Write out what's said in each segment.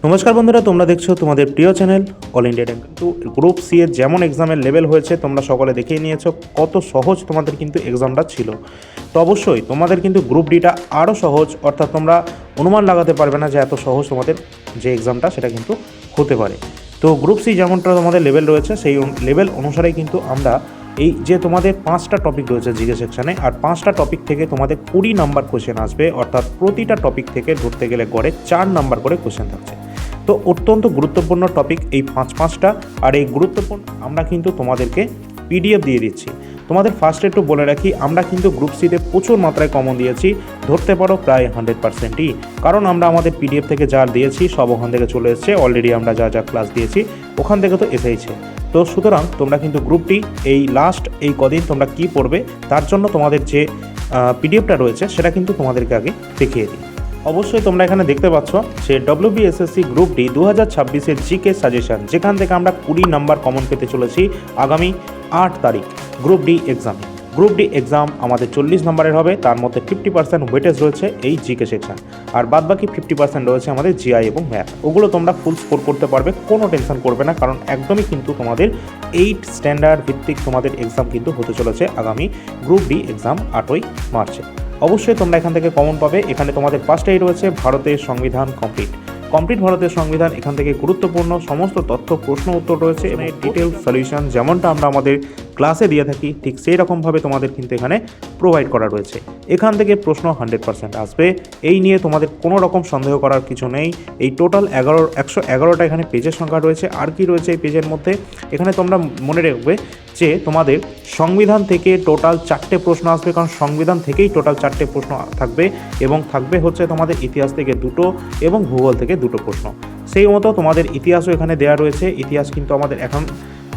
নমস্কার বন্ধুরা, তোমরা দেখছো তোমাদের প্রিয় চ্যানেল অল ইন্ডিয়া র্যাঙ্ক। কিন্তু গ্রুপ সি এর যেমন এক্সামের লেভেল হয়েছে তোমরা সকলে দেখেই নিয়েছো কত সহজ তোমাদের কিন্তু এক্সামটা ছিল। তো অবশ্যই তোমাদের কিন্তু গ্রুপ ডিটা আরও সহজ, অর্থাৎ তোমরা অনুমান লাগাতে পারবে না যে এত সহজ তোমাদের যে এক্সামটা সেটা কিন্তু হতে পারে। তো গ্রুপ সি যেমনটা তোমাদের লেভেল রয়েছে সেই লেভেল অনুসারেই কিন্তু আমরা এই যে তোমাদের 5টা টপিক রয়েছে জিকে সেকশানে, আর 5টা টপিক থেকে তোমাদের 20 নাম্বার কোশ্চেন আসবে, অর্থাৎ প্রতিটা টপিক থেকে ধরতে গেলে গড়ে 4 নাম্বার করে কোশ্চেন থাকছে। তো অত্যন্ত গুরুত্বপূর্ণ টপিক এই পাঁচটা, আর এই গুরুত্বপূর্ণ আমরা কিন্তু তোমাদেরকে পিডিএফ দিয়ে দিচ্ছি। তোমাদের ফার্স্টে একটু বলে রাখি, আমরা কিন্তু গ্রুপ সিতে প্রচুর মাত্রায় কমন দিয়েছি, ধরতে পারো প্রায় 100%ই, কারণ আমরা আমাদের পিডিএফ থেকে যা দিয়েছি সব ওখান থেকে চলে এসছে। অলরেডি আমরা যা যা ক্লাস দিয়েছি ওখান থেকে তো এসেইছে। তো সুতরাং তোমরা কিন্তু গ্রুপটি এই লাস্ট এই কদিন তোমরা কি পড়বে তার জন্য তোমাদের যে পিডিএফটা রয়েছে সেটা কিন্তু তোমাদেরকে আগে দেখিয়ে দিই। অবশ্যই তোমরা এখানে দেখতে পাচ্ছ যে WBSSC গ্রুপ ডি 2026-এর জিকে সাজেশন, যেখান থেকে আমরা 20 নাম্বার কমন পেতে চলেছি আগামী 8 তারিখ গ্রুপ ডি এক্সামে। গ্রুপ ডি এক্সাম আমাদের 40 নম্বরের হবে, তার মধ্যে 50% ওয়েটেজ রয়েছে এই জিকে সেকশন, আর বাদবাকি 50% রয়েছে আমাদের জিআই এবং ম্যাথ। ওগুলো তোমরা ফুল স্কোর করতে পারবে, কোনো টেনশন করবে না, কারণ একদমই কিন্তু তোমাদের 8 স্ট্যান্ডার্ড ভিত্তিক তোমাদের এক্সাম কিন্তু হতে চলেছে আগামী গ্রুপ ডি এক্সাম 8ই মার্চে। অবশ্যই তোমরা এখান থেকে কমন পাবে। এখানে তোমাদের ফার্স্টেই রয়েছে ভারতের সংবিধান কমপ্লিট ভারতের সংবিধান। এখান থেকে গুরুত্বপূর্ণ সমস্ত তথ্য, প্রশ্ন উত্তর রয়েছে এবং ডিটেল সলিউশন, যেমনটা আমরা আমাদের ক্লাসে দিয়ে থাকি ঠিক সেই রকমভাবে তোমাদের কিন্তু এখানে প্রোভাইড করা রয়েছে। এখান থেকে প্রশ্ন 100% আসবে, এই নিয়ে তোমাদের কোনো রকম সন্দেহ করার কিছু নেই। এই টোটাল 111টা এখানে পেজের সংখ্যা রয়েছে। আর কি রয়েছে এই পেজের মধ্যে, এখানে তোমরা মনে রাখবে যে তোমাদের সংবিধান থেকে টোটাল 4টে প্রশ্ন আসবে, কারণ সংবিধান থেকেই টোটাল 4টে প্রশ্ন থাকবে, এবং থাকবে হচ্ছে তোমাদের ইতিহাস থেকে 2টো এবং ভূগোল থেকে 2টো প্রশ্ন। সেই মতো তোমাদের ইতিহাসও এখানে দেওয়া রয়েছে। ইতিহাস কিন্তু আমাদের এখন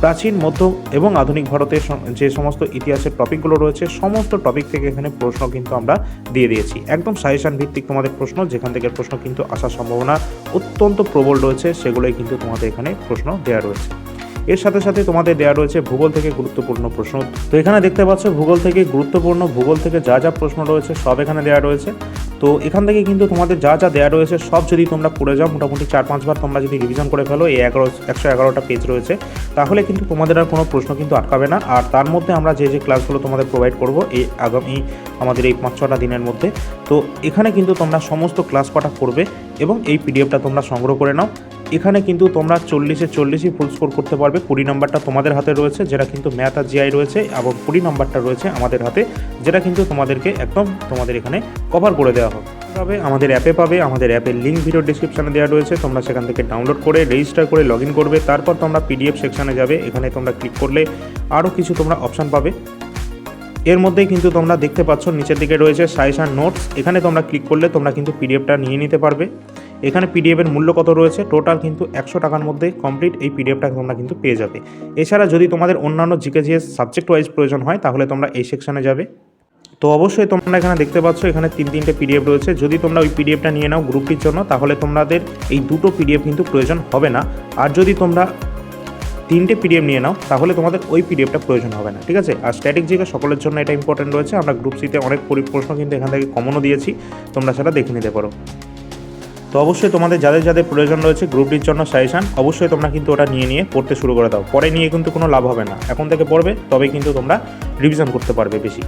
প্রাচীন, মধ্য এবং আধুনিক ভারতের যে সমস্ত ইতিহাসের টপিকগুলো রয়েছে সমস্ত টপিক থেকে এখানে প্রশ্ন কিন্তু আমরা দিয়ে দিয়েছি। একদম সাজেশন ভিত্তিক তোমাদের প্রশ্ন, যেখান থেকে প্রশ্ন কিন্তু আসার সম্ভাবনা অত্যন্ত প্রবল রয়েছে, সেগুলোই কিন্তু তোমাদের এখানে প্রশ্ন দেওয়া রয়েছে। এর সাথে সাথে তোমাদের দেওয়া রয়েছে ভূগোল থেকে গুরুত্বপূর্ণ প্রশ্ন। তো এখানে দেখতে পাচ্ছ ভূগোল থেকে গুরুত্বপূর্ণ, ভূগোল থেকে যা যা প্রশ্ন রয়েছে সব এখানে দেওয়া রয়েছে। তো এখান থেকে কিন্তু তোমাদের যা যা দেওয়া রয়েছে সব যদি তোমরা পড়ে যাও, মোটামুটি 4-5 বার তোমরা যদি রিভিশন করে ফেলো, এই 111টা পেজ রয়েছে, তাহলে কিন্তু তোমাদের আর কোনো প্রশ্ন কিন্তু আটকাবে না। আর তার মধ্যে আমরা যে ক্লাসগুলো তোমাদের প্রোভাইড করব এই আগামী আমাদের এই 5-6টা দিনের মধ্যে, তো এখানে কিন্তু তোমরা সমস্ত ক্লাস কটা করবে এবং এই পিডিএফটা তোমরা সংগ্রহ করে নাও। এখানে কিন্তু তোমরা 40-এ 40ই ফুল স্কোর করতে পারবে। 20 নাম্বারটা তোমাদের হাতে রয়েছে, যেটা কিন্তু ম্যাথ আর জিআই রয়েছে, এবং 20 নাম্বারটা রয়েছে আমাদের হাতে, যেটা কিন্তু তোমাদেরকে একদম তোমাদের এখানে কভার করে দেওয়া হবে। আমাদের অ্যাপে পাবে, আমাদের অ্যাপের লিঙ্ক ভিডিও ডিসক্রিপশানে দেওয়া রয়েছে, তোমরা সেখান থেকে ডাউনলোড করে রেজিস্টার করে লগ ইন করবে। তারপর তোমরা পিডিএফ সেকশানে যাবে, এখানে তোমরা ক্লিক করলে আরও কিছু তোমরা অপশান পাবে। এর মধ্যেই কিন্তু তোমরা দেখতে পাচ্ছ নিচের দিকে রয়েছে সাজেশন নোটস, এখানে তোমরা ক্লিক করলে তোমরা কিন্তু পিডিএফটা নিয়ে নিতে পারবে। এখানে পিডিএফের মূল্য কত রয়েছে, টোটাল কিন্তু 100 টাকার মধ্যে কমপ্লিট এই পিডিএফটা তোমরা কিন্তু পেয়ে যাবে। এছাড়া যদি তোমাদের অন্যান্য জিকেজিএস সাবজেক্ট ওয়াইজ প্রয়োজন হয় তাহলে তোমরা এই সেকশানে যাবে। তো অবশ্যই তোমরা এখানে দেখতে পাচ্ছ এখানে 3-3টে পিডিএফ রয়েছে। যদি তোমরা ওই পিডিএফটা নিয়ে নাও গ্রুপটির জন্য, তাহলে তোমাদের এই 2টো পিডিএফ কিন্তু প্রয়োজন হবে না। আর যদি তোমরা 3টে পিডিএফ নিয়ে নাও তাহলে তোমাদের ওই পিডিএফটা প্রয়োজন হবে না, ঠিক আছে। আর স্ট্যাটিক জিকে সকলের জন্য এটা ইম্পর্টেন্ট রয়েছে। আমরা গ্রুপ সিতে অনেক প্রশ্ন কিন্তু এখান থেকে কমনও দিয়েছি, তোমরা সেটা দেখে নিতে পারো। তো অবশ্যই তোমাদের যাদের যাদের প্রয়োজন রয়েছে গ্রুপটির জন্য সাজেশন, অবশ্যই তোমরা কিন্তু ওটা নিয়ে পড়তে শুরু করে দাও। পরে নিয়ে কিন্তু কোনো লাভ হবে না, এখন থেকে পড়বে তবেই কিন্তু তোমরা রিভিশন করতে পারবে বেশি।